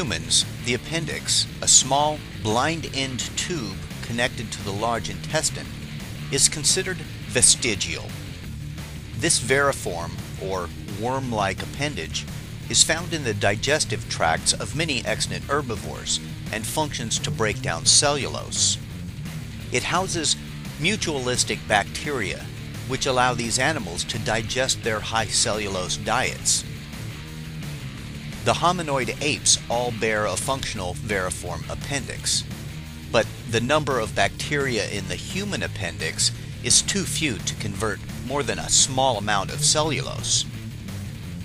humans, the appendix, a small blind-end tube connected to the large intestine, is considered vestigial. This veriform, or worm-like appendage, is found in the digestive tracts of many extant herbivores and functions to break down cellulose. It houses mutualistic bacteria, which allow these animals to digest their high cellulose diets. The hominoid apes all bear a functional veriform appendix, but the number of bacteria in the human appendix is too few to convert more than a small amount of cellulose.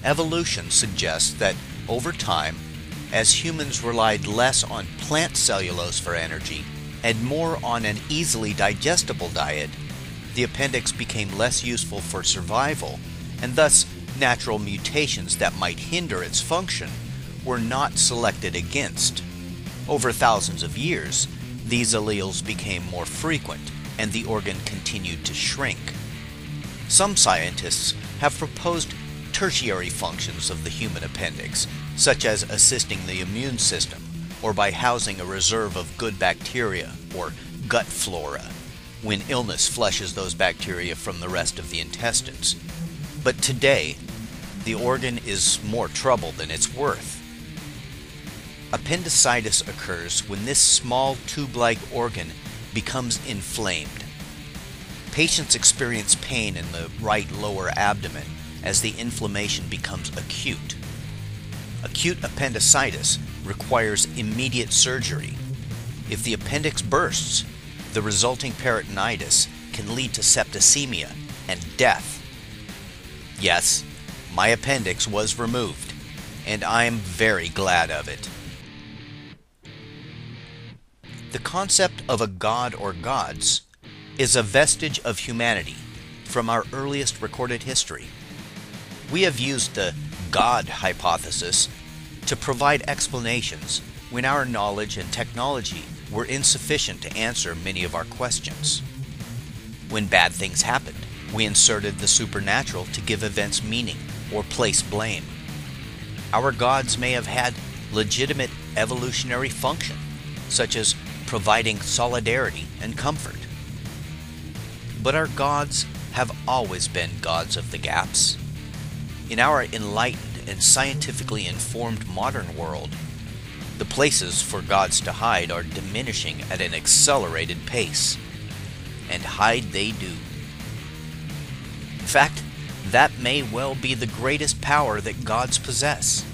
Evolution suggests that over time, as humans relied less on plant cellulose for energy and more on an easily digestible diet, the appendix became less useful for survival, and thus natural mutations that might hinder its function were not selected against. Over thousands of years, these alleles became more frequent, and the organ continued to shrink. Some scientists have proposed tertiary functions of the human appendix, such as assisting the immune system, or by housing a reserve of good bacteria, or gut flora, when illness flushes those bacteria from the rest of the intestines. But today, the organ is more trouble than it's worth. Appendicitis occurs when this small tube-like organ becomes inflamed. Patients experience pain in the right lower abdomen as the inflammation becomes acute. Acute appendicitis requires immediate surgery. If the appendix bursts, the resulting peritonitis can lead to septicemia and death. Yes, my appendix was removed, and I'm very glad of it. The concept of a god or gods is a vestige of humanity from our earliest recorded history. We have used the God hypothesis to provide explanations when our knowledge and technology were insufficient to answer many of our questions. When bad things happened, we inserted the supernatural to give events meaning or place blame. Our gods may have had legitimate evolutionary function, such as providing solidarity and comfort. But our gods have always been gods of the gaps. In our enlightened and scientifically informed modern world, the places for gods to hide are diminishing at an accelerated pace, and hide they do. In fact, that may well be the greatest power that gods possess: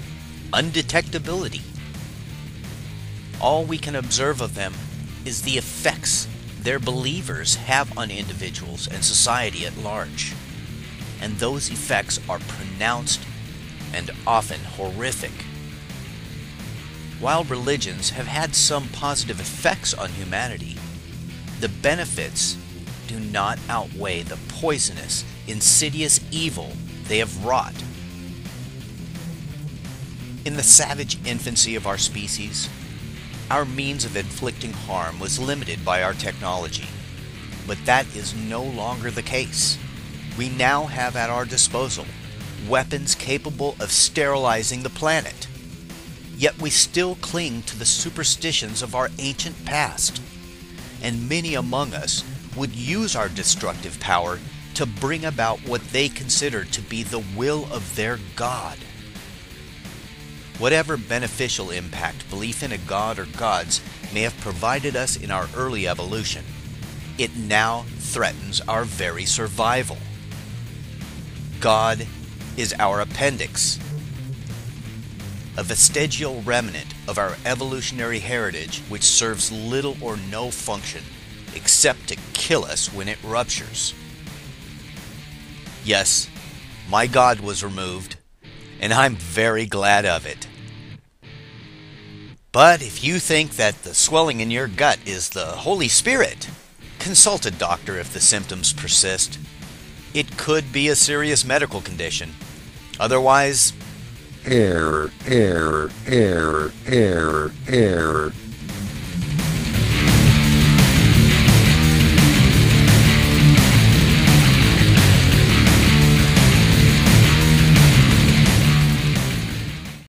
undetectability. All we can observe of them is the effects their believers have on individuals and society at large, and those effects are pronounced and often horrific. While religions have had some positive effects on humanity, the benefits do not outweigh the poisonous, insidious evil they have wrought. In the savage infancy of our species, our means of inflicting harm was limited by our technology, but that is no longer the case. We now have at our disposal weapons capable of sterilizing the planet. Yet we still cling to the superstitions of our ancient past, and many among us would use our destructive power to bring about what they consider to be the will of their God. Whatever beneficial impact belief in a god or gods may have provided us in our early evolution, it now threatens our very survival. God is our appendix, a vestigial remnant of our evolutionary heritage which serves little or no function except to kill us when it ruptures. Yes, my God was removed, and I'm very glad of it. But if you think that the swelling in your gut is the Holy Spirit, consult a doctor if the symptoms persist. It could be a serious medical condition. Otherwise, error.